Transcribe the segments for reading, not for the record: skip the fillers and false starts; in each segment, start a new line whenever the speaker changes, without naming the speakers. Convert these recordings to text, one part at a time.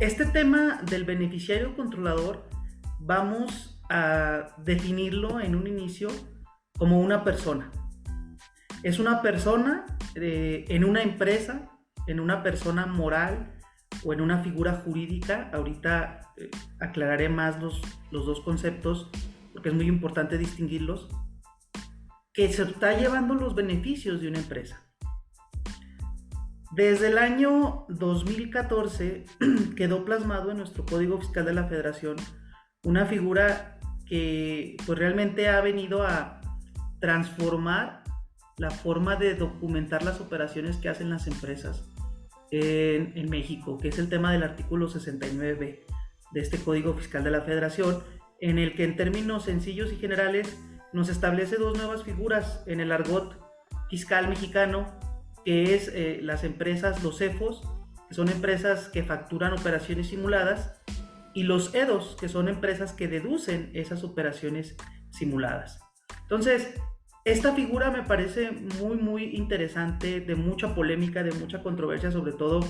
Este tema del beneficiario controlador vamos a definirlo en un inicio como una persona. Es una persona en una empresa, en una persona moral o en una figura jurídica. Ahorita aclararé más los dos conceptos porque es muy importante distinguirlos, que se está llevando los beneficios de una empresa. Desde el año 2014 quedó plasmado en nuestro Código Fiscal de la Federación una figura que pues realmente ha venido a transformar la forma de documentar las operaciones que hacen las empresas en México, que es el tema del artículo 69 de este Código Fiscal de la Federación, en el que en términos sencillos y generales nos establece dos nuevas figuras en el argot fiscal mexicano, que es las empresas, los CEFOs, que son empresas que facturan operaciones simuladas, y los EDOs, que son empresas que deducen esas operaciones simuladas. Entonces, esta figura me parece muy interesante, de mucha polémica, de mucha controversia, sobre todo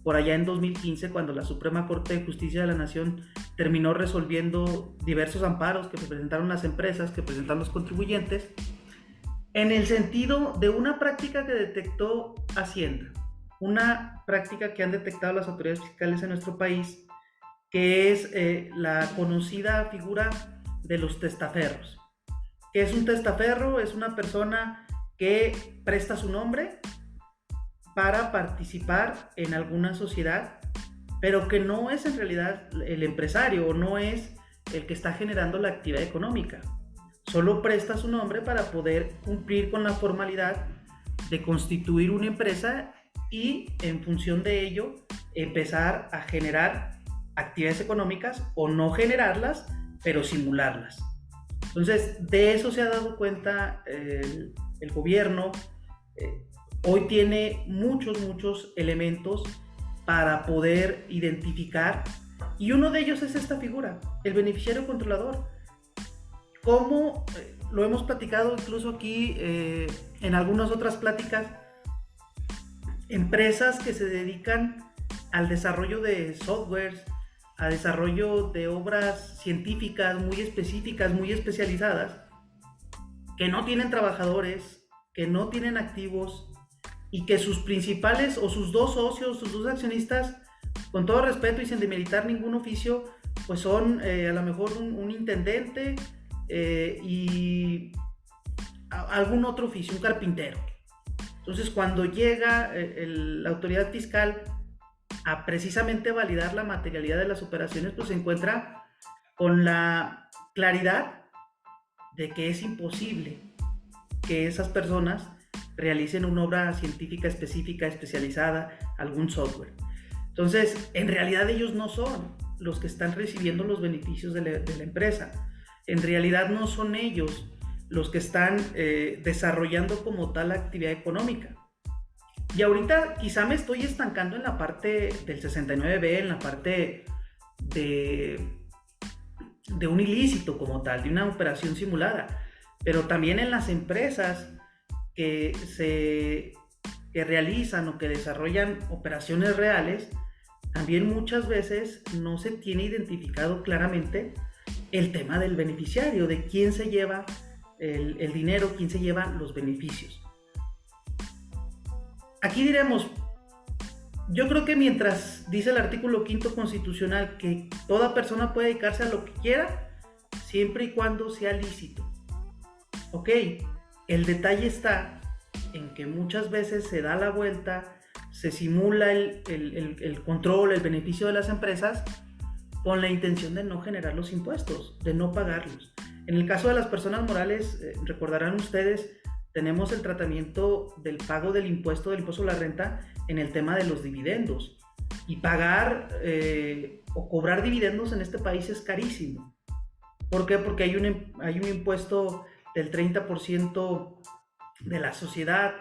por allá en 2015, cuando la Suprema Corte de Justicia de la Nación terminó resolviendo diversos amparos que presentaron las empresas, que presentaron los contribuyentes, en el sentido de una práctica que detectó Hacienda, una práctica que han detectado las autoridades fiscales en nuestro país, que es la conocida figura de los testaferros. ¿Qué es un testaferro? Es una persona que presta su nombre para participar en alguna sociedad, pero que no es en realidad el empresario o no es el que está generando la actividad económica. Solo presta su nombre para poder cumplir con la formalidad de constituir una empresa y en función de ello empezar a generar actividades económicas o no generarlas, pero simularlas. Entonces, de eso se ha dado cuenta el gobierno. Hoy tiene muchos elementos para poder identificar, y uno de ellos es esta figura, el beneficiario controlador. Como lo hemos platicado incluso aquí en algunas otras pláticas, empresas que se dedican al desarrollo de softwares, a desarrollo de obras científicas muy específicas, muy especializadas, que no tienen trabajadores, que no tienen activos y que sus principales o sus dos socios, sus dos accionistas, con todo respeto y sin demeritar ningún oficio, pues son a lo mejor un intendente y algún otro oficio, un carpintero. Entonces, cuando llega la autoridad fiscal a precisamente validar la materialidad de las operaciones, pues se encuentra con la claridad de que es imposible que esas personas realicen una obra científica específica, especializada, algún software. Entonces, en realidad ellos no son los que están recibiendo los beneficios de la empresa. En realidad no son ellos los que están desarrollando como tal la actividad económica. Y ahorita quizá me estoy estancando en la parte del 69B, en la parte de un ilícito como tal, de una operación simulada, pero también en las empresas que realizan o que desarrollan operaciones reales, también muchas veces no se tiene identificado claramente el tema del beneficiario, de quién se lleva el dinero, quién se lleva los beneficios. Aquí diremos, yo creo que mientras dice el artículo 5º constitucional que toda persona puede dedicarse a lo que quiera, siempre y cuando sea lícito. Ok, el detalle está en que muchas veces se da la vuelta, se simula el control, el beneficio de las empresas con la intención de no generar los impuestos, de no pagarlos. En el caso de las personas morales, recordarán ustedes, tenemos el tratamiento del pago del impuesto a la renta en el tema de los dividendos. Y pagar o cobrar dividendos en este país es carísimo. ¿Por qué? Porque hay un impuesto del 30% de la sociedad,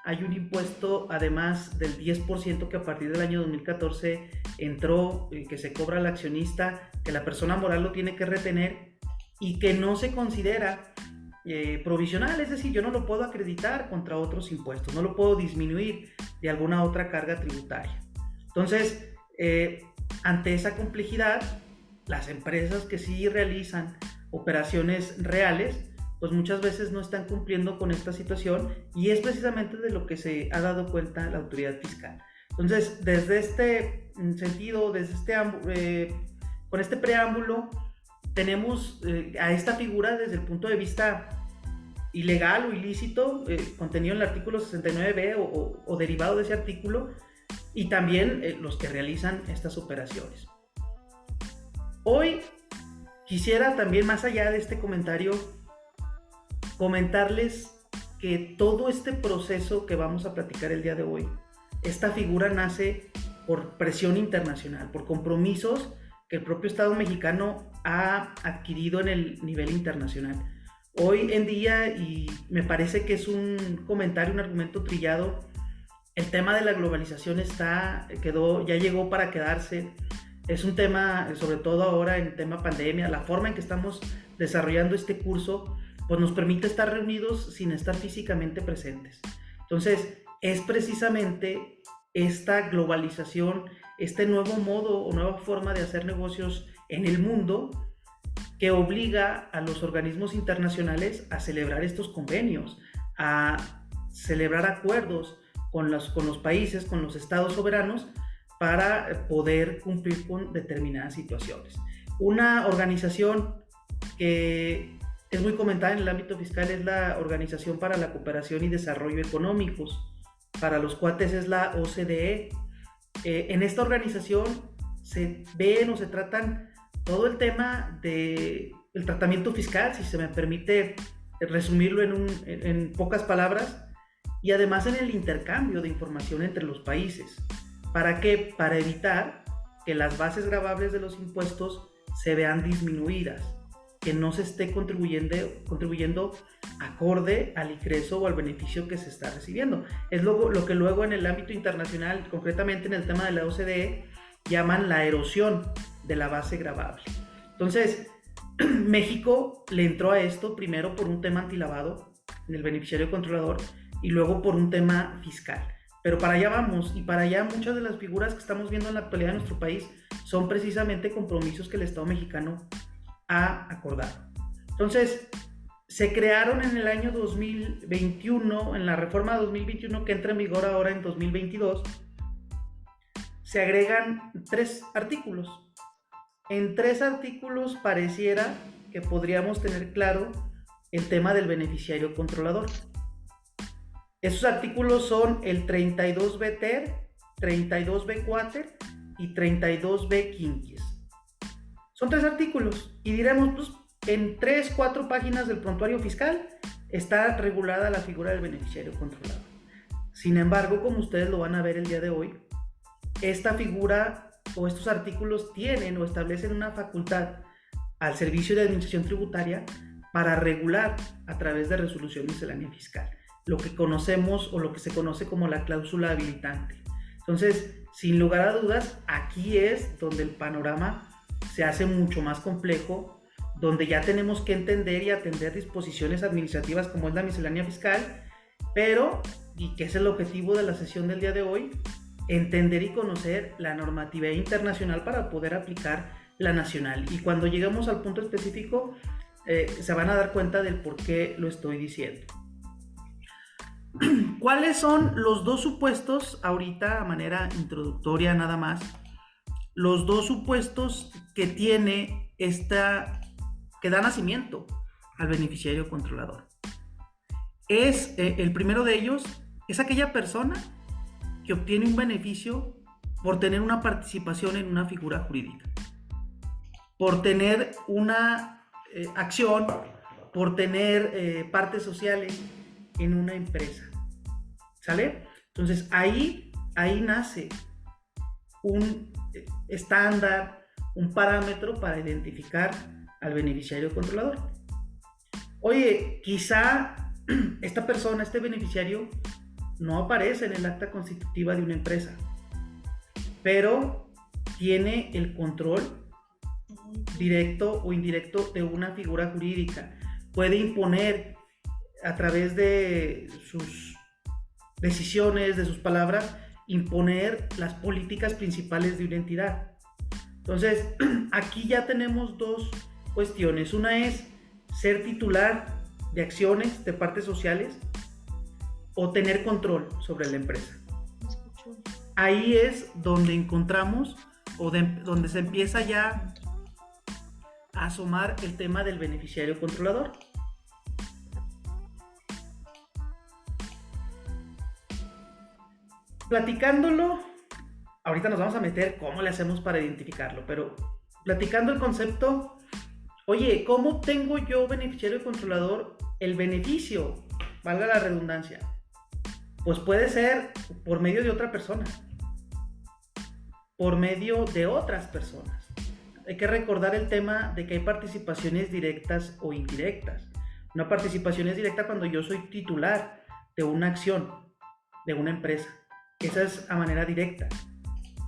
hay un impuesto además del 10% que a partir del año 2014 entró, que se cobra al accionista, que la persona moral lo tiene que retener y que no se considera provisional, es decir, yo no lo puedo acreditar contra otros impuestos, no lo puedo disminuir de alguna otra carga tributaria. Entonces, ante esa complejidad, las empresas que sí realizan operaciones reales, pues muchas veces no están cumpliendo con esta situación, y es precisamente de lo que se ha dado cuenta la autoridad fiscal. Entonces, desde este sentido, con este preámbulo, tenemos a esta figura desde el punto de vista ilegal o ilícito, contenido en el artículo 69b o derivado de ese artículo, y también los que realizan estas operaciones. Hoy quisiera también, más allá de este comentario, comentarles que todo este proceso que vamos a platicar el día de hoy, esta figura nace por presión internacional, por compromisos que el propio Estado mexicano ha adquirido en el nivel internacional. Hoy en día, y me parece que es un comentario, un argumento trillado, el tema de la globalización ya llegó para quedarse. Es un tema, sobre todo ahora en tema pandemia, la forma en que estamos desarrollando este curso, pues nos permite estar reunidos sin estar físicamente presentes. Entonces, es precisamente esta globalización, este nuevo modo o nueva forma de hacer negocios en el mundo, que obliga a los organismos internacionales a celebrar estos convenios, a celebrar acuerdos con los países, con los estados soberanos, para poder cumplir con determinadas situaciones. Una organización que es muy comentada en el ámbito fiscal es la Organización para la Cooperación y Desarrollo Económicos. Para los cuates es la OCDE. En esta organización se ven o se tratan todo el tema del tratamiento fiscal, si se me permite resumirlo en pocas palabras, y además en el intercambio de información entre los países. ¿Para qué? Para evitar que las bases gravables de los impuestos se vean disminuidas, que no se esté contribuyendo acorde al ingreso o al beneficio que se está recibiendo. Es lo que luego en el ámbito internacional, concretamente en el tema de la OCDE, llaman la erosión de la base gravable. Entonces, México le entró a esto primero por un tema antilavado en el beneficiario controlador y luego por un tema fiscal. Pero para allá vamos, y para allá muchas de las figuras que estamos viendo en la actualidad de nuestro país son precisamente compromisos que el Estado mexicano ha acordado. Entonces, se crearon en el año 2021, en la reforma 2021 que entra en vigor ahora en 2022, se agregan 3 artículos. En 3 artículos pareciera que podríamos tener claro el tema del beneficiario controlador. Esos artículos son el 32B ter, 32B quater y 32B quinquies. Son 3 artículos y diremos, pues, en 3-4 páginas del prontuario fiscal está regulada la figura del beneficiario controlador. Sin embargo, como ustedes lo van a ver el día de hoy, esta figura o estos artículos tienen o establecen una facultad al Servicio de Administración Tributaria para regular a través de resolución miscelánea fiscal, lo que conocemos o lo que se conoce como la cláusula habilitante. Entonces, sin lugar a dudas, aquí es donde el panorama se hace mucho más complejo, donde ya tenemos que entender y atender disposiciones administrativas como es la miscelánea fiscal, pero, y que es el objetivo de la sesión del día de hoy, entender y conocer la normatividad internacional para poder aplicar la nacional. Y cuando lleguemos al punto específico, se van a dar cuenta del por qué lo estoy diciendo. ¿Cuáles son los 2 supuestos, ahorita a manera introductoria nada más, los 2 supuestos que tiene que da nacimiento al beneficiario controlador? El primero de ellos es aquella persona que obtiene un beneficio por tener una participación en una figura jurídica, por tener una acción, por tener partes sociales en una empresa. ¿Sale? Entonces ahí nace un estándar, un parámetro para identificar al beneficiario controlador. Oye, quizá esta persona, este beneficiario, no aparece en el acta constitutiva de una empresa, pero tiene el control directo o indirecto de una figura jurídica. Puede imponer a través de sus decisiones, de sus palabras, imponer las políticas principales de una entidad. Entonces, aquí ya tenemos dos cuestiones. Una es ser titular de acciones de partes sociales o tener control sobre la empresa. Ahí es donde encontramos donde se empieza ya a asomar el tema del beneficiario controlador. Platicándolo, ahorita nos vamos a meter cómo le hacemos para identificarlo, pero platicando el concepto, oye, ¿cómo tengo yo beneficiario controlador el beneficio? Valga la redundancia. Pues puede ser por medio de otra persona, por medio de otras personas. Hay que recordar el tema de que hay participaciones directas o indirectas. Una participación es directa cuando yo soy titular de una acción, de una empresa. Esa es a manera directa.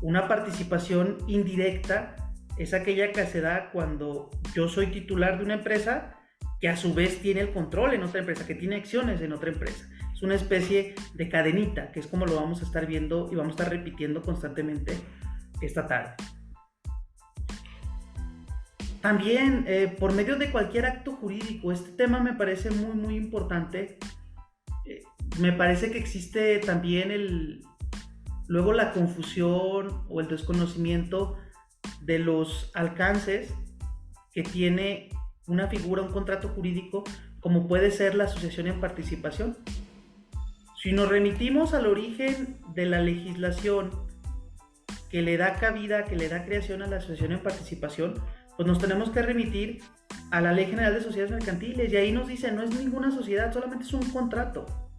Una participación indirecta es aquella que se da cuando yo soy titular de una empresa que a su vez tiene el control en otra empresa, que tiene acciones en otra empresa. Es una especie de cadenita, que es como lo vamos a estar viendo y vamos a estar repitiendo constantemente esta tarde. También, por medio de cualquier acto jurídico, este tema me parece muy, muy importante. Me parece que existe también luego la confusión o el desconocimiento de los alcances que tiene una figura, un contrato jurídico, como puede ser la asociación en participación. Si nos remitimos al origen de la legislación que le da cabida, que le da creación a la asociación en participación, pues nos tenemos que remitir a la Ley General de Sociedades Mercantiles, y ahí nos dice, no es ninguna sociedad, solamente es un contrato.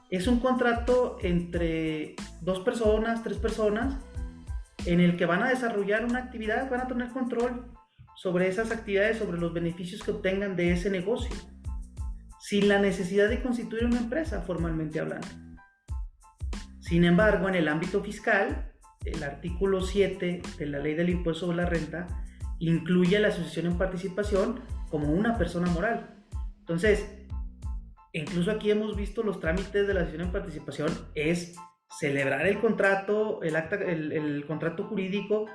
Es un contrato entre 2 personas, 3 personas, en el que van a desarrollar una actividad, van a tener control sobre esas actividades, sobre los beneficios que obtengan de ese negocio, sin la necesidad de constituir una empresa formalmente hablando. Sin embargo, en el ámbito fiscal, el artículo 7 de la Ley del Impuesto sobre la Renta incluye a la asociación en participación como una persona moral. Entonces, incluso aquí hemos visto los trámites de la asociación en participación, es celebrar el contrato, el contrato jurídico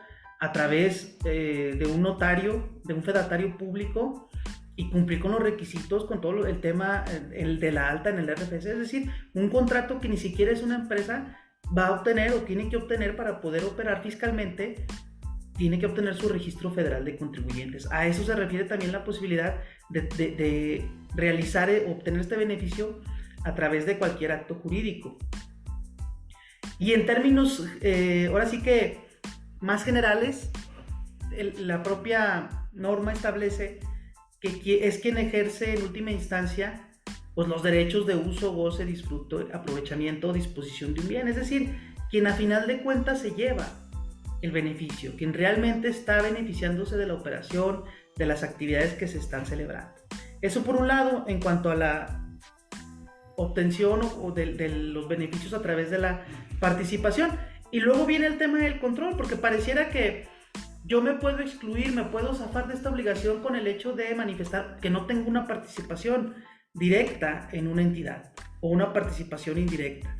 a través de un notario, de un fedatario público, y cumplir con los requisitos, con todo el tema el de la alta en el RFC, es decir, un contrato que ni siquiera es una empresa va a obtener o tiene que obtener para poder operar fiscalmente, tiene que obtener su registro federal de contribuyentes. A eso se refiere también la posibilidad de realizar o obtener este beneficio a través de cualquier acto jurídico. Y en términos, ahora sí que más generales, la propia norma establece que es quien ejerce en última instancia pues los derechos de uso, goce, disfrute, aprovechamiento o disposición de un bien, es decir, quien a final de cuentas se lleva el beneficio, quien realmente está beneficiándose de la operación, de las actividades que se están celebrando. Eso por un lado, en cuanto a la obtención o de los beneficios a través de la participación. Y luego viene el tema del control, porque pareciera que yo me puedo excluir, me puedo zafar de esta obligación con el hecho de manifestar que no tengo una participación directa en una entidad o una participación indirecta.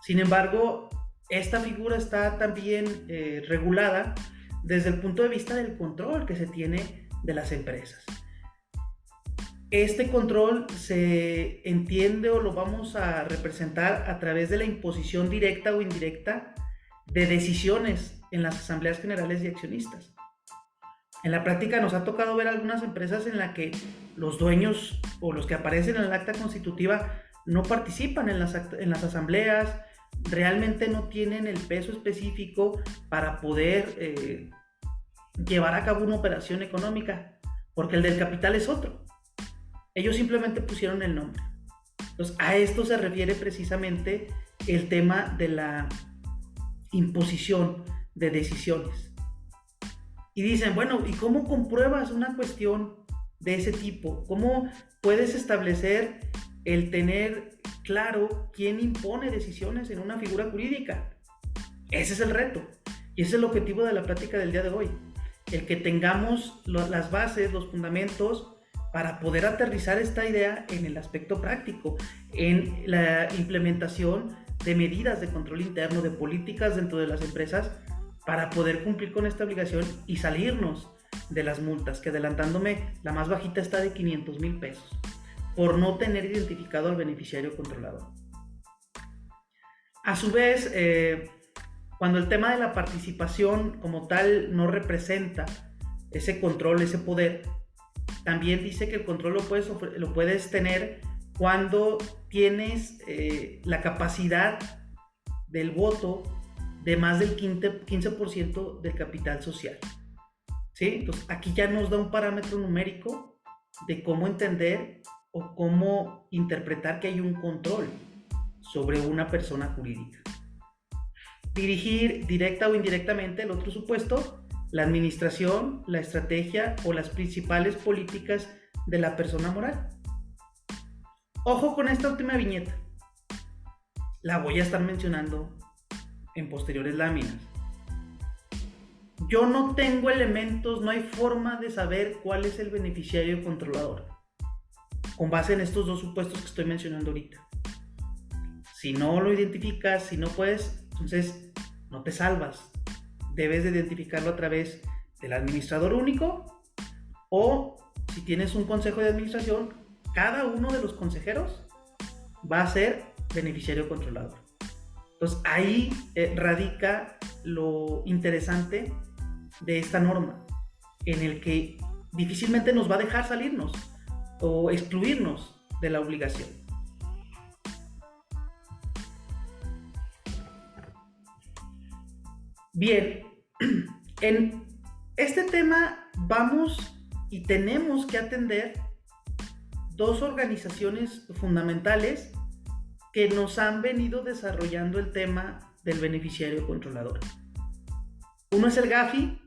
Sin embargo, esta figura está también regulada desde el punto de vista del control que se tiene de las empresas. Este control se entiende o lo vamos a representar a través de la imposición directa o indirecta de decisiones en las asambleas generales de accionistas. En la práctica nos ha tocado ver algunas empresas en las que los dueños o los que aparecen en el acta constitutiva no participan en las asambleas, realmente no tienen el peso específico para poder llevar a cabo una operación económica, porque el del capital es otro. Ellos simplemente pusieron el nombre. Entonces, a esto se refiere precisamente el tema de la imposición de decisiones. Y dicen, bueno, ¿y cómo compruebas una cuestión de ese tipo? ¿Cómo puedes establecer el tener claro quién impone decisiones en una figura jurídica? Ese es el reto. Y ese es el objetivo de la plática del día de hoy. El que tengamos las bases, los fundamentos para poder aterrizar esta idea en el aspecto práctico, en la implementación de medidas de control interno, de políticas dentro de las empresas, para poder cumplir con esta obligación y salirnos de las multas, que adelantándome, la más bajita está de 500,000 pesos, por no tener identificado al beneficiario controlador. A su vez, cuando el tema de la participación como tal no representa ese control, ese poder, también dice que el control lo puedes tener cuando tienes la capacidad del voto de más del 15% del capital social. ¿Sí? Entonces, aquí ya nos da un parámetro numérico de cómo entender o cómo interpretar que hay un control sobre una persona jurídica. Dirigir directa o indirectamente, el otro supuesto, la administración, la estrategia o las principales políticas de la persona moral. Ojo con esta última viñeta. La voy a estar mencionando en posteriores láminas. Yo no tengo elementos, no hay forma de saber cuál es el beneficiario controlador, con base en estos dos supuestos que estoy mencionando ahorita. Si no lo identificas, si no puedes, entonces no te salvas. Debes de identificarlo a través del administrador único, o si tienes un consejo de administración, cada uno de los consejeros va a ser beneficiario controlador. Entonces ahí radica lo interesante de esta norma, en el que difícilmente nos va a dejar salirnos o excluirnos de la obligación. Bien, en este tema vamos y tenemos que atender dos organizaciones fundamentales que nos han venido desarrollando el tema del beneficiario controlador. Uno es el GAFI,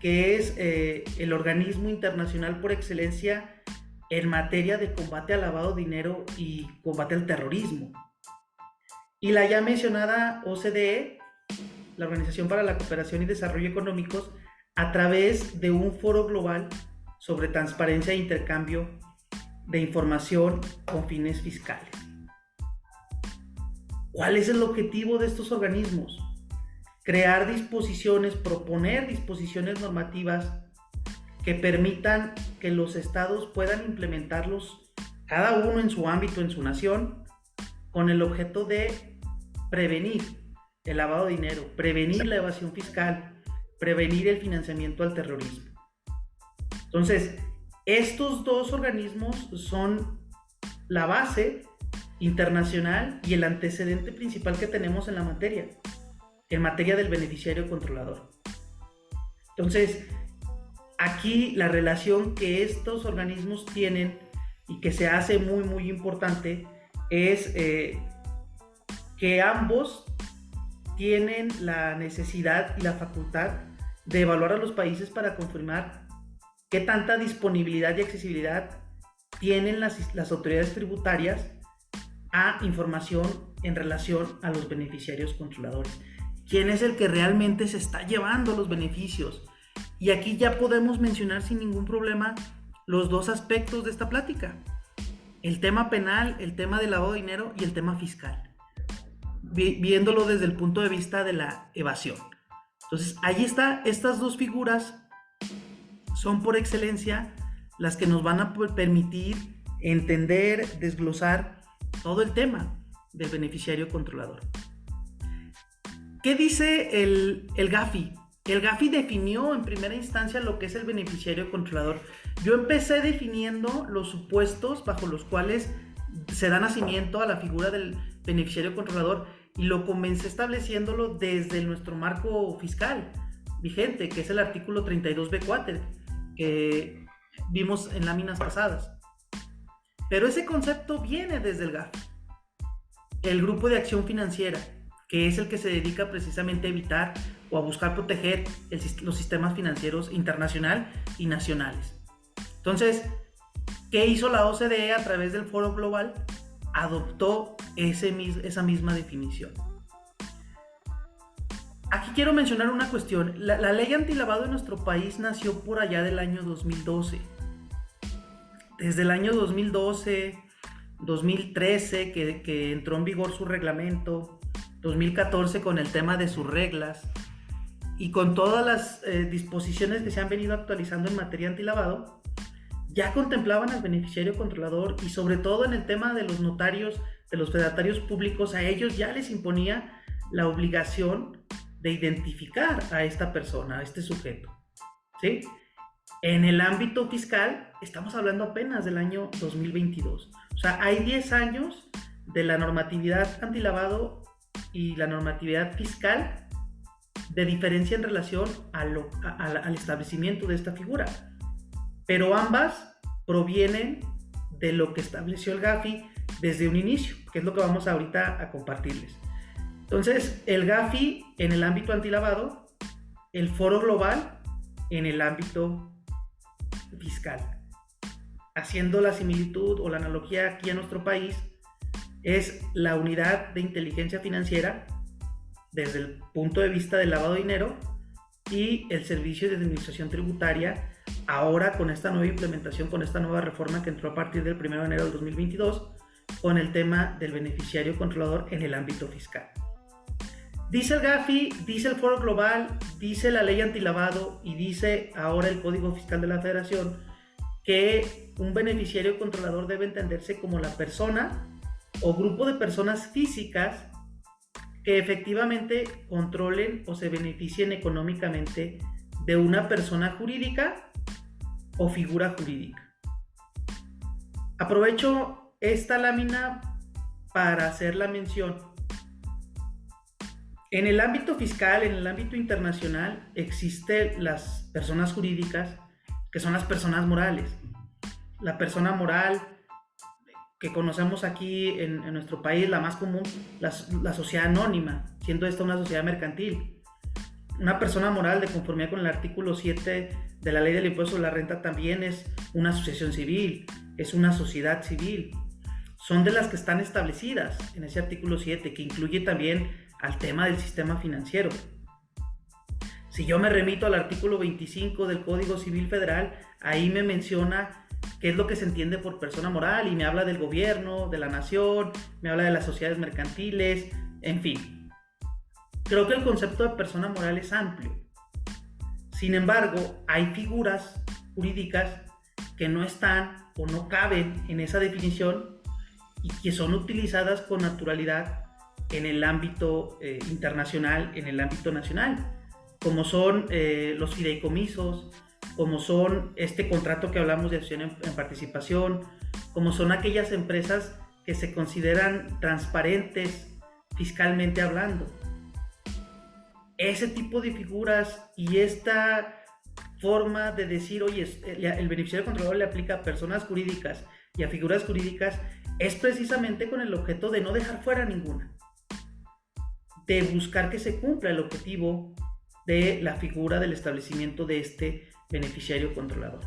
que es el organismo internacional por excelencia en materia de combate al lavado de dinero y combate al terrorismo. Y la ya mencionada OCDE, la Organización para la Cooperación y Desarrollo Económicos, a través de un foro global sobre transparencia e intercambio de información con fines fiscales. ¿Cuál es el objetivo de estos organismos? Crear disposiciones, proponer disposiciones normativas que permitan que los estados puedan implementarlos, cada uno en su ámbito, en su nación, con el objeto de prevenir el lavado de dinero, prevenir la evasión fiscal, prevenir el financiamiento al terrorismo. Entonces, estos dos organismos son la base internacional y el antecedente principal que tenemos en materia del beneficiario controlador. Entonces, aquí la relación que estos organismos tienen y que se hace muy, muy importante es que ambos tienen la necesidad y la facultad de evaluar a los países para confirmar qué tanta disponibilidad y accesibilidad tienen las autoridades tributarias a información en relación a los beneficiarios controladores. ¿Quién es el que realmente se está llevando los beneficios? Y aquí ya podemos mencionar sin ningún problema los dos aspectos de esta plática: el tema penal, el tema del lavado de dinero y el tema fiscal, viéndolo desde el punto de vista de la evasión. Entonces, ahí está, estas dos figuras son por excelencia las que nos van a permitir entender, desglosar todo el tema del beneficiario controlador. ¿Qué dice el GAFI? El GAFI definió en primera instancia lo que es el beneficiario controlador. Yo empecé definiendo los supuestos bajo los cuales se da nacimiento a la figura del beneficiario controlador, y lo comencé estableciéndolo desde nuestro marco fiscal vigente, que es el artículo 32B4, que vimos en láminas pasadas. Pero ese concepto viene desde el GAFI, el Grupo de Acción Financiera, que es el que se dedica precisamente a evitar o a buscar proteger los sistemas financieros internacional y nacionales. Entonces, ¿qué hizo la OCDE a través del Foro Global? Adoptó esa misma definición. Aquí quiero mencionar una cuestión. La ley antilavado en nuestro país nació por allá del año 2012. Desde el año 2012, 2013, que entró en vigor su reglamento, 2014 con el tema de sus reglas, y con todas las disposiciones que se han venido actualizando en materia antilavado, ya contemplaban al beneficiario controlador y sobre todo en el tema de los notarios, de los fedatarios públicos, a ellos ya les imponía la obligación de identificar a esta persona, a este sujeto, ¿sí? En el ámbito fiscal, estamos hablando apenas del año 2022. O sea, hay 10 años de la normatividad antilavado y la normatividad fiscal de diferencia en relación al establecimiento de esta figura. Pero ambas provienen de lo que estableció el GAFI desde un inicio, que es lo que vamos ahorita a compartirles. Entonces, el GAFI en el ámbito antilavado, el Foro Global en el ámbito fiscal. Haciendo la similitud o la analogía aquí a nuestro país, es la unidad de inteligencia financiera desde el punto de vista del lavado de dinero y el servicio de administración tributaria ahora con esta nueva implementación, con esta nueva reforma que entró a partir del 1 de enero del 2022 con el tema del beneficiario controlador en el ámbito fiscal. Dice el GAFI, dice el Foro Global, dice la ley antilavado y dice ahora el Código Fiscal de la Federación que un beneficiario controlador debe entenderse como la persona o grupo de personas físicas que efectivamente controlen o se beneficien económicamente de una persona jurídica o figura jurídica. Aprovecho esta lámina para hacer la mención. En el ámbito fiscal, en el ámbito internacional, existen las personas jurídicas que son las personas morales. La persona moral que conocemos aquí en nuestro país, la más común, la sociedad anónima, siendo esta una sociedad mercantil. Una persona moral, de conformidad con el artículo 7 de la Ley del Impuesto sobre la Renta, también es una asociación civil, es una sociedad civil. Son de las que están establecidas en ese artículo 7, que incluye también al tema del sistema financiero. Si yo me remito al artículo 25 del Código Civil Federal, ahí me menciona qué es lo que se entiende por persona moral y me habla del gobierno, de la nación, me habla de las sociedades mercantiles, en fin. Creo que el concepto de persona moral es amplio. Sin embargo, hay figuras jurídicas que no están o no caben en esa definición y que son utilizadas con naturalidad en el ámbito internacional, en el ámbito nacional, como son los fideicomisos, como son este contrato que hablamos de acción en participación, como son aquellas empresas que se consideran transparentes fiscalmente hablando. Ese tipo de figuras y esta forma de decir, oye, el beneficiario controlador le aplica a personas jurídicas y a figuras jurídicas, es precisamente con el objeto de no dejar fuera ninguna, de buscar que se cumpla el objetivo de la figura del establecimiento de este beneficiario controlador.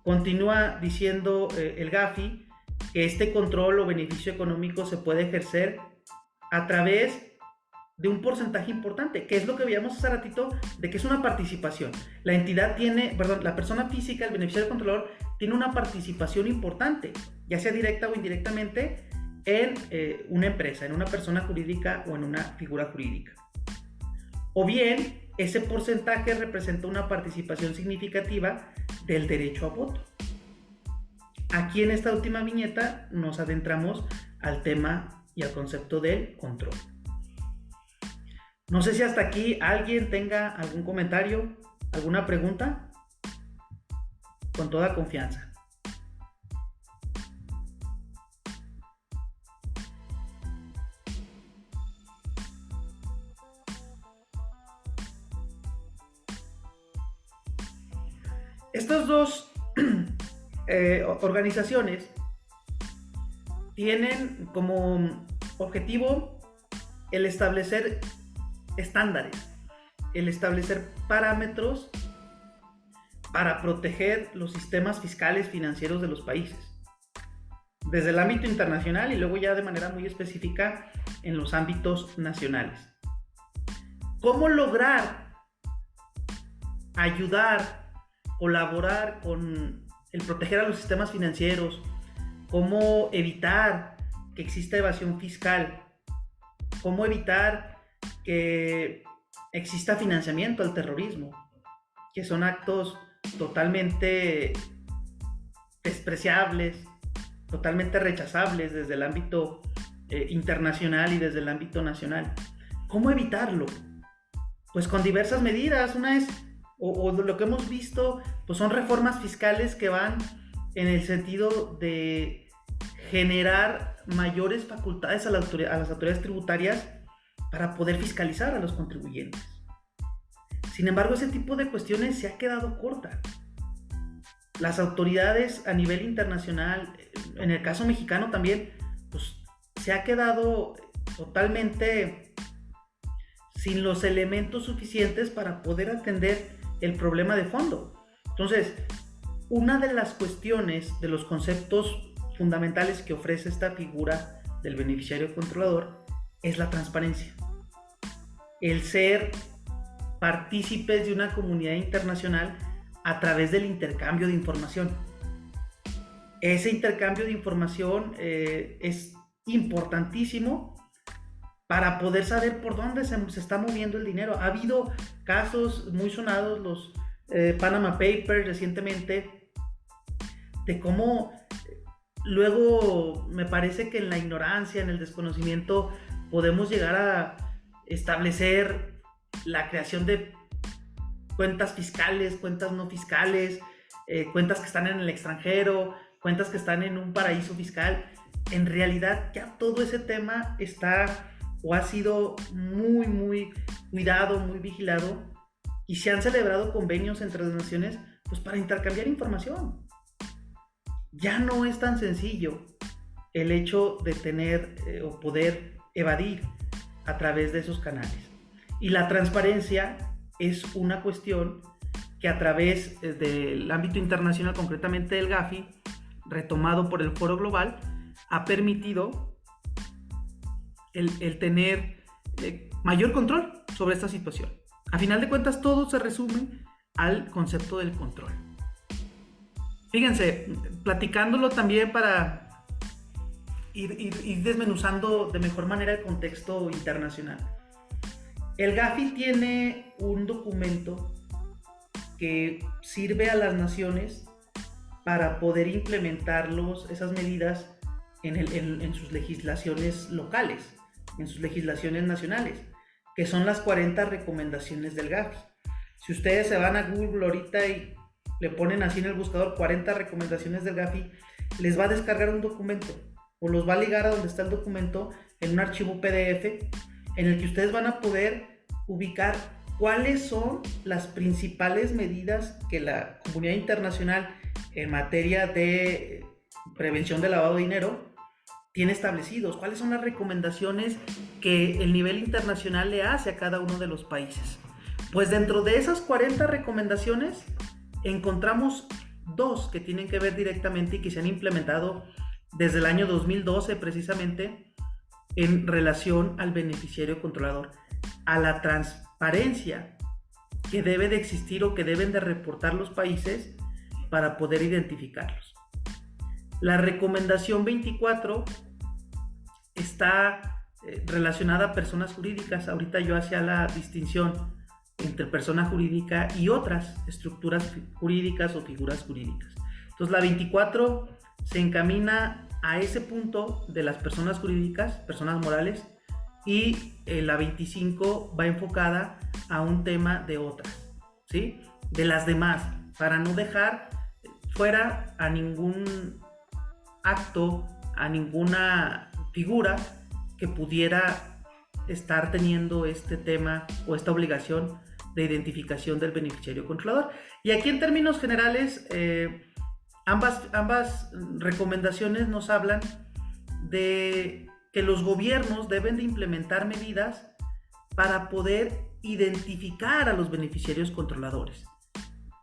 Continúa diciendo el GAFI que este control o beneficio económico se puede ejercer a través de un porcentaje importante, que es lo que veíamos hace ratito, de que es una participación. La persona física, el beneficiario controlador, tiene una participación importante, ya sea directa o indirectamente, en una empresa, en una persona jurídica o en una figura jurídica. O bien, ese porcentaje representa una participación significativa del derecho a voto. Aquí en esta última viñeta nos adentramos al tema y al concepto del control. No sé si hasta aquí alguien tenga algún comentario, alguna pregunta. Con toda confianza. Estas dos organizaciones tienen como objetivo el establecer estándares, el establecer parámetros para proteger los sistemas fiscales financieros de los países, desde el ámbito internacional y luego ya de manera muy específica en los ámbitos nacionales. ¿Cómo lograr ayudar, colaborar con el proteger a los sistemas financieros? ¿Cómo evitar que exista evasión fiscal? ¿Cómo evitar que exista financiamiento al terrorismo, que son actos totalmente despreciables, totalmente rechazables desde el ámbito internacional y desde el ámbito nacional. ¿Cómo evitarlo? Pues con diversas medidas. Una es, o lo que hemos visto, pues son reformas fiscales que van en el sentido de generar mayores facultades a las autoridades tributarias para poder fiscalizar a los contribuyentes. Sin embargo, ese tipo de cuestiones se ha quedado corta. Las autoridades a nivel internacional, en el caso mexicano también, pues se ha quedado totalmente sin los elementos suficientes para poder atender el problema de fondo. Entonces, una de las cuestiones, de los conceptos fundamentales que ofrece esta figura del beneficiario controlador es la transparencia. El ser partícipes de una comunidad internacional a través del intercambio de información. Ese intercambio de información es importantísimo para poder saber por dónde se está moviendo el dinero. Ha habido casos muy sonados, los Panama Papers recientemente, de cómo luego me parece que en la ignorancia, en el desconocimiento, podemos llegar a establecer la creación de cuentas fiscales, cuentas no fiscales, cuentas que están en el extranjero, cuentas que están en un paraíso fiscal. En realidad ya todo ese tema está o ha sido muy cuidado, muy vigilado, y se han celebrado convenios entre las naciones pues para intercambiar información. Ya no es tan sencillo el hecho de tener o poder evadir a través de esos canales. Y la transparencia es una cuestión que a través del ámbito internacional, concretamente del Gafi, retomado por el Foro Global, ha permitido el tener mayor control sobre esta situación. A final de cuentas, todo se resume al concepto del control. Fíjense, platicándolo también para ir desmenuzando de mejor manera el contexto internacional. El Gafi tiene un documento que sirve a las naciones para poder implementar esas medidas en sus legislaciones locales, en sus legislaciones nacionales, que son las 40 recomendaciones del Gafi. Si ustedes se van a Google ahorita y le ponen así en el buscador 40 recomendaciones del Gafi, les va a descargar un documento o los va a ligar a donde está el documento en un archivo PDF en el que ustedes van a poder ubicar cuáles son las principales medidas que la comunidad internacional en materia de prevención del lavado de dinero tiene establecidos, cuáles son las recomendaciones que el nivel internacional le hace a cada uno de los países. Pues dentro de esas 40 recomendaciones encontramos dos que tienen que ver directamente y que se han implementado desde el año 2012 precisamente en relación al beneficiario controlador, a la transparencia que debe de existir o que deben de reportar los países para poder identificarlos. La recomendación 24 está relacionada a personas jurídicas. Ahorita yo hacía la distinción entre persona jurídica y otras estructuras jurídicas o figuras jurídicas. Entonces la 24 se encamina a ese punto de las personas jurídicas, personas morales, y la 25 va enfocada a un tema de otras, ¿sí? De las demás, para no dejar fuera a ningún acto, a ninguna figura que pudiera estar teniendo este tema o esta obligación de identificación del beneficiario controlador. Y aquí en términos generales, ambas recomendaciones nos hablan de que los gobiernos deben de implementar medidas para poder identificar a los beneficiarios controladores.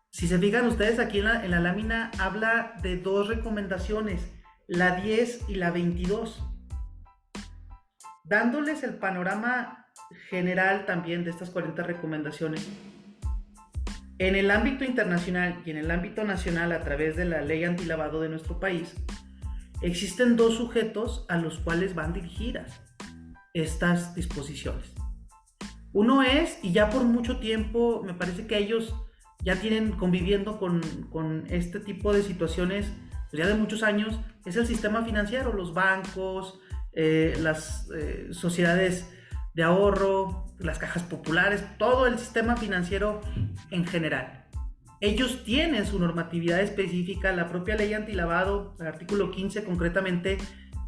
Si se fijan ustedes aquí en la lámina habla de dos recomendaciones, la 10 y la 22, dándoles el panorama general también de estas 40 recomendaciones. En el ámbito internacional y en el ámbito nacional, a través de la ley antilavado de nuestro país, existen dos sujetos a los cuales van dirigidas estas disposiciones. Uno es, y ya por mucho tiempo, me parece que ellos ya tienen conviviendo con este tipo de situaciones, pues ya de muchos años, es el sistema financiero, los bancos, las sociedades de ahorro, las cajas populares, todo el sistema financiero en general. Ellos tienen su normatividad específica, la propia ley antilavado, el artículo 15 concretamente,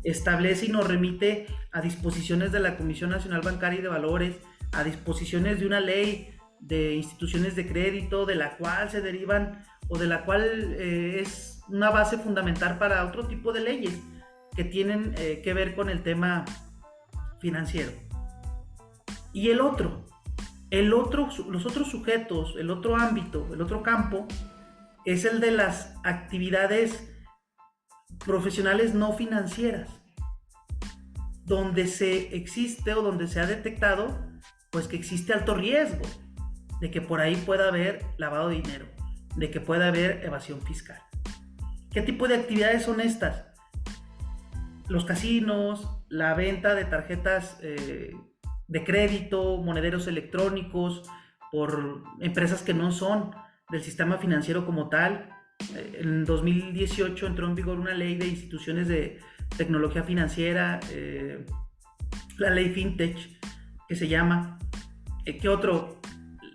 establece y nos remite a disposiciones de la Comisión Nacional Bancaria y de Valores, a disposiciones de una ley de instituciones de crédito, de la cual se derivan o de la cual es una base fundamental para otro tipo de leyes que tienen que ver con el tema financiero. Y los otros sujetos, el otro ámbito, el otro campo, es el de las actividades profesionales no financieras, donde se existe o donde se ha detectado pues que existe alto riesgo de que por ahí pueda haber lavado de dinero, de que pueda haber evasión fiscal. ¿Qué tipo de actividades son estas? Los casinos, la venta de tarjetas de crédito, monederos electrónicos por empresas que no son del sistema financiero como tal. En 2018 entró en vigor una ley de instituciones de tecnología financiera, la ley FinTech, que se llama. ¿Qué otro?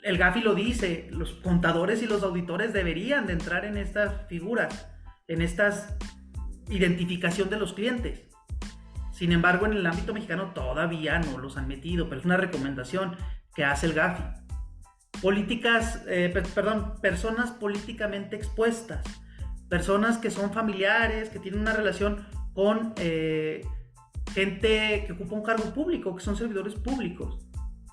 El Gafi lo dice, los contadores y los auditores deberían de entrar en estas figuras, en esta identificación de los clientes. Sin embargo, en el ámbito mexicano todavía no los han metido, pero es una recomendación que hace el Gafi. Personas políticamente expuestas, personas que son familiares, que tienen una relación con gente que ocupa un cargo público, que son servidores públicos.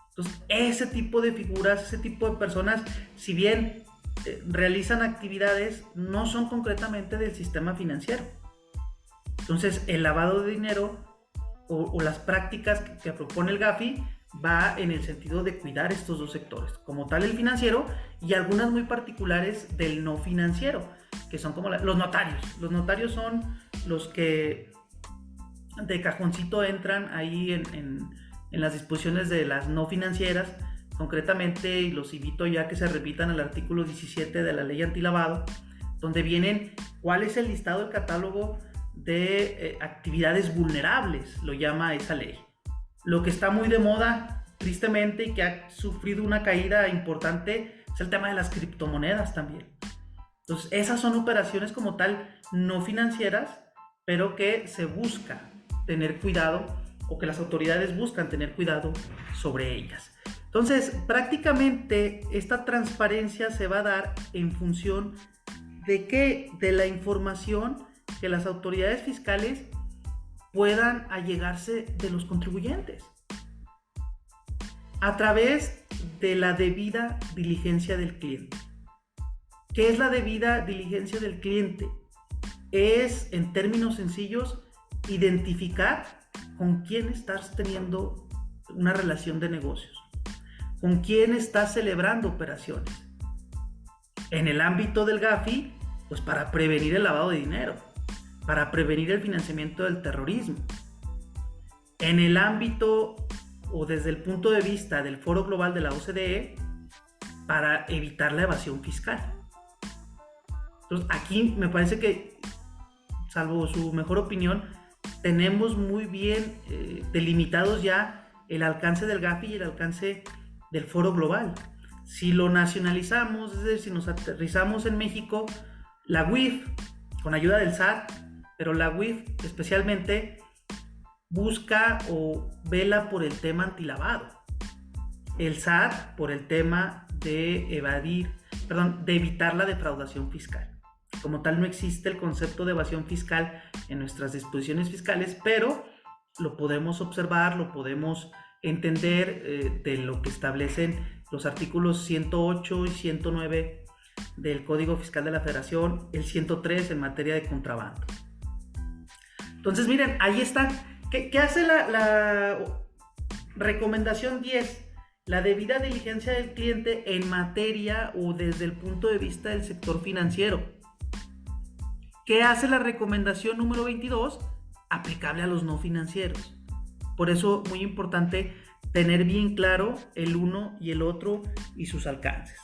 Entonces, ese tipo de figuras, ese tipo de personas, si bien realizan actividades, no son concretamente del sistema financiero. Entonces, el lavado de dinero o las prácticas que propone el Gafi va en el sentido de cuidar estos dos sectores, como tal el financiero y algunas muy particulares del no financiero, que son como los notarios. Los notarios son los que de cajoncito entran ahí en las disposiciones de las no financieras, concretamente, y los invito ya que se repitan el artículo 17 de la ley antilavado, donde vienen cuál es el listado, el catálogo de actividades vulnerables, lo llama esa ley. Lo que está muy de moda, tristemente, y que ha sufrido una caída importante, es el tema de las criptomonedas también. Entonces, esas son operaciones como tal no financieras, pero que se busca tener cuidado, o que las autoridades buscan tener cuidado sobre ellas. Entonces, prácticamente esta transparencia se va a dar en función de que de la información que las autoridades fiscales puedan allegarse de los contribuyentes a través de la debida diligencia del cliente. ¿Qué es la debida diligencia del cliente? Es, en términos sencillos, identificar con quién estás teniendo una relación de negocios, con quién estás celebrando operaciones. En el ámbito del Gafi, pues para prevenir el lavado de dinero, para prevenir el financiamiento del terrorismo. En el ámbito o desde el punto de vista del Foro Global de la OCDE, para evitar la evasión fiscal. Entonces, aquí me parece que, salvo su mejor opinión, tenemos muy bien delimitados ya el alcance del Gafi y el alcance del Foro Global. Si lo nacionalizamos, es decir, si nos aterrizamos en México, la UIF, con ayuda del SAT, pero la UIF especialmente busca o vela por el tema antilavado. El SAT por el tema de evitar la defraudación fiscal. Como tal, no existe el concepto de evasión fiscal en nuestras disposiciones fiscales, pero lo podemos observar, lo podemos entender de lo que establecen los artículos 108 y 109 del Código Fiscal de la Federación, el 103 en materia de contrabando. Entonces, miren, ahí está. ¿Qué hace la recomendación 10? La debida diligencia del cliente en materia o desde el punto de vista del sector financiero. ¿Qué hace la recomendación número 22? Aplicable a los no financieros. Por eso, muy importante tener bien claro el uno y el otro y sus alcances.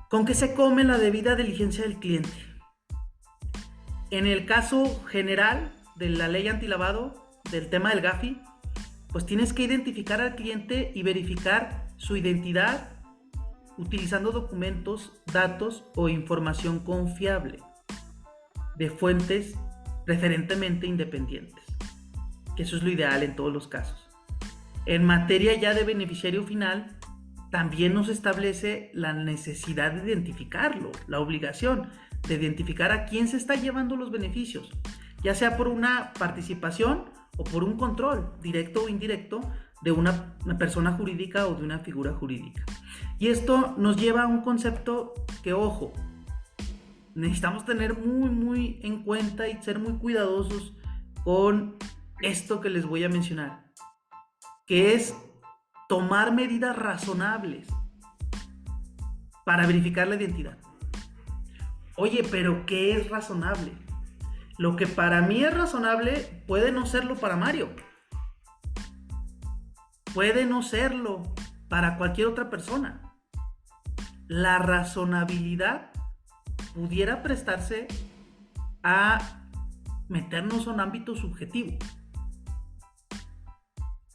¿Con qué se come la debida diligencia del cliente? En el caso general de la ley antilavado, del tema del GAFI, pues tienes que identificar al cliente y verificar su identidad utilizando documentos, datos o información confiable de fuentes preferentemente independientes, que eso es lo ideal en todos los casos. En materia ya de beneficiario final, también nos establece la necesidad de identificarlo, la obligación de identificar a quién se está llevando los beneficios, ya sea por una participación o por un control, directo o indirecto, de una persona jurídica o de una figura jurídica. Y esto nos lleva a un concepto que, ojo, necesitamos tener muy en cuenta y ser muy cuidadosos con esto que les voy a mencionar, que es tomar medidas razonables para verificar la identidad. Oye, pero ¿qué es razonable? Lo que para mí es razonable puede no serlo para Mario. Puede no serlo para cualquier otra persona. La razonabilidad pudiera prestarse a meternos en un ámbito subjetivo.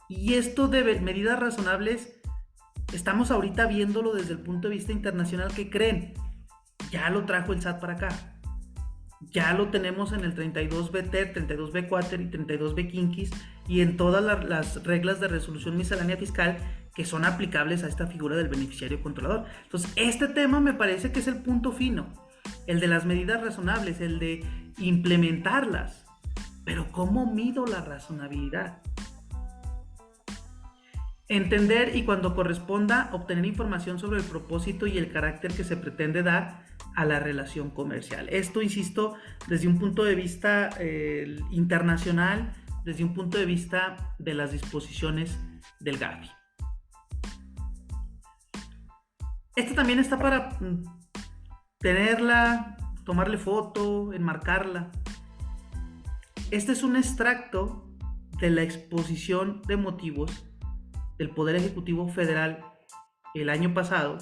Y esto de medidas razonables, estamos ahorita viéndolo desde el punto de vista internacional. ¿Qué creen? Ya lo trajo el SAT para acá. Ya lo tenemos en el 32B TER, 32B Quater y 32B Quinquis y en todas las reglas de resolución miscelánea fiscal que son aplicables a esta figura del beneficiario controlador. Entonces, este tema me parece que es el punto fino, el de las medidas razonables, el de implementarlas. Pero ¿cómo mido la razonabilidad? Entender y, cuando corresponda, obtener información sobre el propósito y el carácter que se pretende dar a la relación comercial. Esto, insisto, desde un punto de vista internacional, desde un punto de vista de las disposiciones del GAFI. Esto también está para tenerla, tomarle foto, enmarcarla. Este es un extracto de la exposición de motivos del Poder Ejecutivo Federal el año pasado,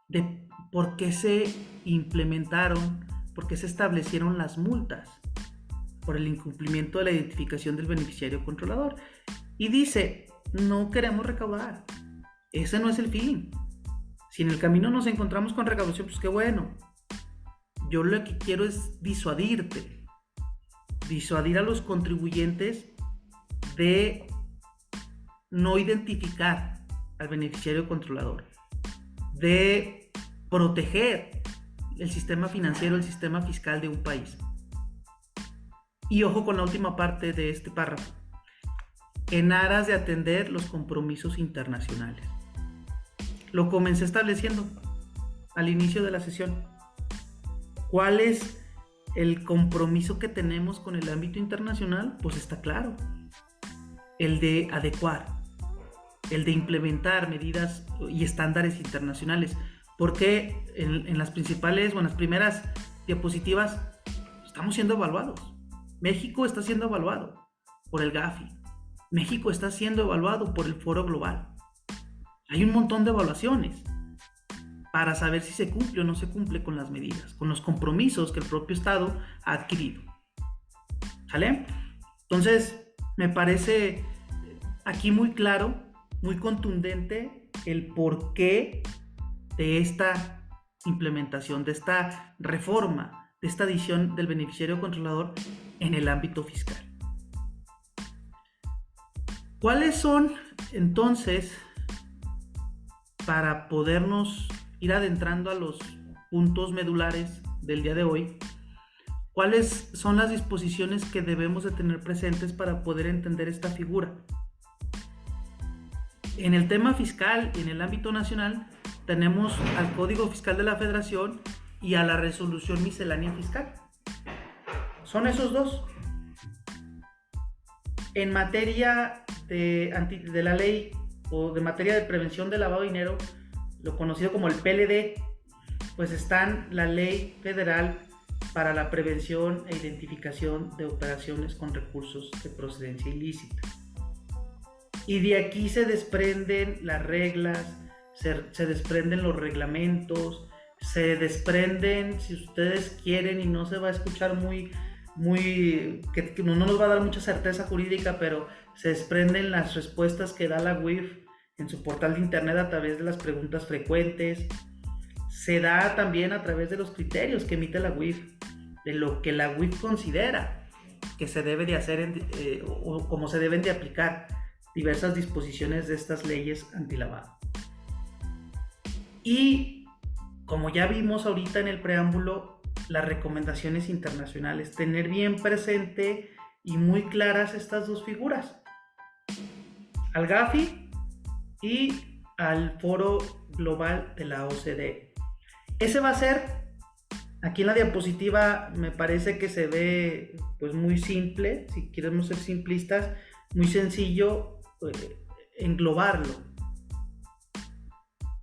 de por qué se implementaron, por qué se establecieron las multas por el incumplimiento de la identificación del beneficiario controlador. Y dice, no queremos recaudar, ese no es el fin. Si en el camino nos encontramos con recaudación, pues qué bueno. Yo lo que quiero es disuadir a los contribuyentes de no identificar al beneficiario controlador, de proteger el sistema financiero, el sistema fiscal de un país. Y ojo con la última parte de este párrafo, en aras de atender los compromisos internacionales. Lo comencé estableciendo al inicio de la sesión. ¿Cuál es el compromiso que tenemos con el ámbito internacional? Pues está claro, el de adecuar, el de implementar medidas y estándares internacionales, porque en las principales o en las primeras diapositivas estamos siendo evaluados. México está siendo evaluado por el GAFI, México está siendo evaluado por el Foro Global. Hay un montón de evaluaciones para saber si se cumple o no se cumple con las medidas, con los compromisos que el propio Estado ha adquirido. ¿Sale? Entonces, me parece aquí muy claro, muy contundente el porqué de esta implementación, de esta reforma, de esta adición del beneficiario controlador en el ámbito fiscal. ¿Cuáles son, entonces, para podernos ir adentrando a los puntos medulares del día de hoy, cuáles son las disposiciones que debemos de tener presentes para poder entender esta figura? En el tema fiscal y en el ámbito nacional tenemos al Código Fiscal de la Federación y a la Resolución Miscelánea Fiscal. Son esos dos. En materia de la ley o de materia de prevención del lavado de dinero, lo conocido como el PLD, pues están la Ley Federal para la prevención e identificación de operaciones con recursos de procedencia ilícita. Y de aquí se desprenden las reglas, se desprenden los reglamentos, se desprenden, si ustedes quieren, y no se va a escuchar que no nos va a dar mucha certeza jurídica, pero se desprenden las respuestas que da la UIF en su portal de internet a través de las preguntas frecuentes. Se da también a través de los criterios que emite la UIF, de lo que la UIF considera que se debe de hacer o cómo se deben de aplicar diversas disposiciones de estas leyes antilavado. Y como ya vimos ahorita en el preámbulo, las recomendaciones internacionales, tener bien presente y muy claras estas dos figuras, al GAFI y al Foro Global de la OCDE. Ese va a ser, aquí en la diapositiva me parece que se ve pues muy simple, si queremos ser simplistas, muy sencillo englobarlo.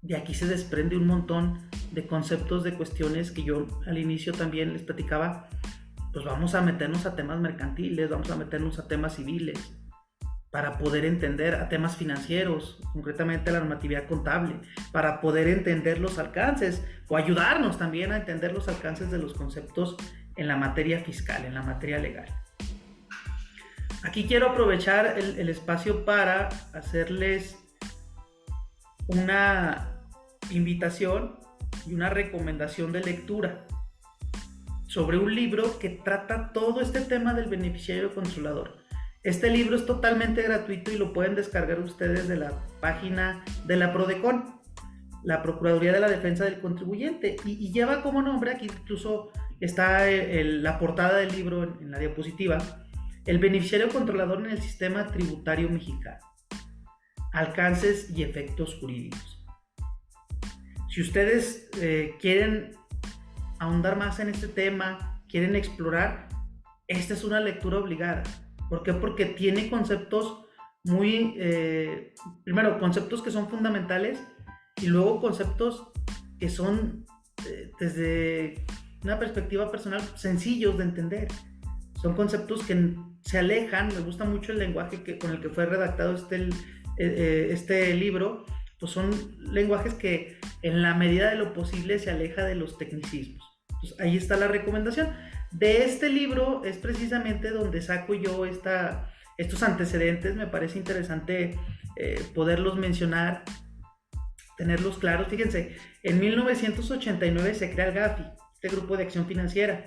De aquí se desprende un montón de conceptos, de cuestiones que yo al inicio también les platicaba. Pues vamos a meternos a temas mercantiles, vamos a meternos a temas civiles, para poder entender a temas financieros, concretamente la normatividad contable, para poder entender los alcances o ayudarnos también a entender los alcances de los conceptos en la materia fiscal, en la materia legal. Aquí quiero aprovechar el espacio para hacerles una invitación y una recomendación de lectura sobre un libro que trata todo este tema del beneficiario controlador. Este libro es totalmente gratuito y lo pueden descargar ustedes de la página de la PRODECON, la Procuraduría de la Defensa del Contribuyente, y lleva como nombre, aquí incluso está la portada del libro en la diapositiva, El beneficiario controlador en el sistema tributario mexicano, alcances y efectos jurídicos. Si ustedes quieren ahondar más en este tema, quieren explorar, esta es una lectura obligada. ¿Por qué? Porque tiene conceptos primero, conceptos que son fundamentales y luego conceptos que son, desde una perspectiva personal, sencillos de entender. Son conceptos que se alejan, me gusta mucho el lenguaje con el que fue redactado este libro, pues son lenguajes que en la medida de lo posible se aleja de los tecnicismos. Entonces, ahí está la recomendación. De este libro es precisamente donde saco yo estos antecedentes. Me parece interesante poderlos mencionar, tenerlos claros. Fíjense, en 1989 se crea el GAFI, este Grupo de Acción Financiera.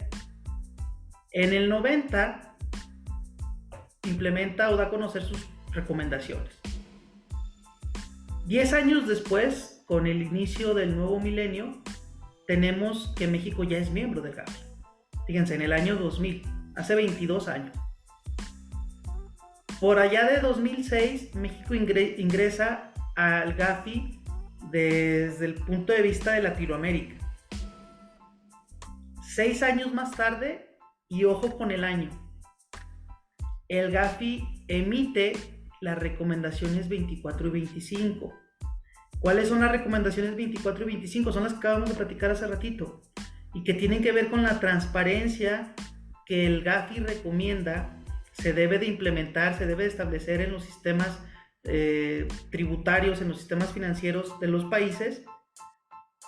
En el 90 implementa o da a conocer sus recomendaciones. 10 años después, con el inicio del nuevo milenio, tenemos que México ya es miembro del GAFI. Fíjense, en el año 2000, hace 22 años. Por allá de 2006, México ingresa al GAFI desde el punto de vista de Latinoamérica. 6 años más tarde, y ojo con el año, el GAFI emite las recomendaciones 24 y 25. ¿Cuáles son las recomendaciones 24 y 25? Son las que acabamos de platicar hace ratito y que tienen que ver con la transparencia que el GAFI recomienda se debe de implementar, se debe de establecer en los sistemas tributarios, en los sistemas financieros de los países,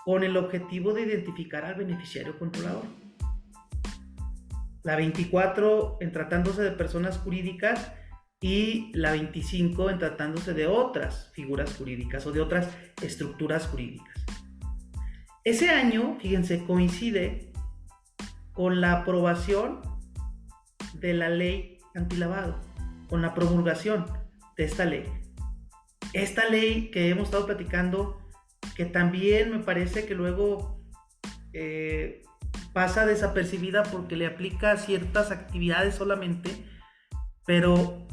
con el objetivo de identificar al beneficiario controlador. La 24 en tratándose de personas jurídicas y la 25 en tratándose de otras figuras jurídicas o de otras estructuras jurídicas. Ese año, fíjense, coincide con la aprobación de la ley antilavado, con la promulgación de esta ley. Esta ley que hemos estado platicando, que también me parece que luego pasa desapercibida porque le aplica a ciertas actividades solamente, pero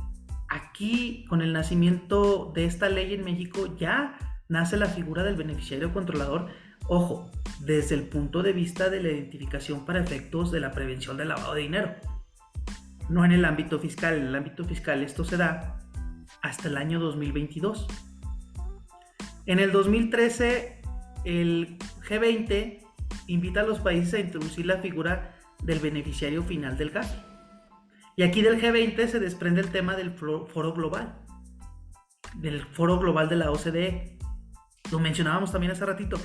aquí, con el nacimiento de esta ley en México, ya nace la figura del beneficiario controlador, ojo, desde el punto de vista de la identificación para efectos de la prevención del lavado de dinero. No en el ámbito fiscal. En el ámbito fiscal esto se da hasta el año 2022. En el 2013, el G20 invita a los países a introducir la figura del beneficiario final del GAFI. Y aquí del G20 se desprende el tema del foro global, del foro global de la OCDE. Lo mencionábamos también hace ratito.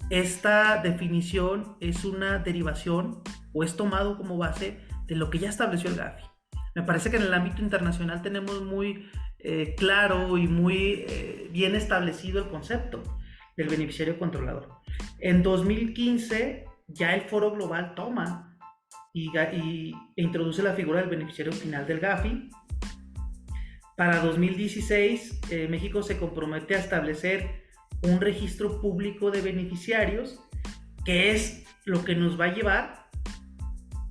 Esta definición es una derivación o es tomado como base de lo que ya estableció el GAFI. Me parece que en el ámbito internacional tenemos muy claro y muy bien establecido el concepto del beneficiario controlador. En 2015 ya el foro global toma e introduce la figura del beneficiario final del GAFI. Para 2016 México se compromete a establecer un registro público de beneficiarios, que es lo que nos va a llevar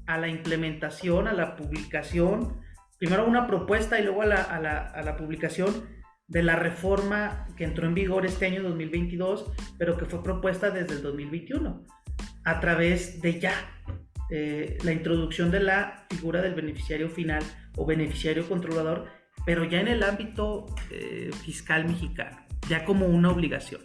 a la implementación, a la publicación, primero una propuesta y luego a la publicación de la reforma que entró en vigor este año 2022, pero que fue propuesta desde el 2021, a través de ya la introducción de la figura del beneficiario final o beneficiario controlador, pero ya en el ámbito fiscal mexicano, ya como una obligación.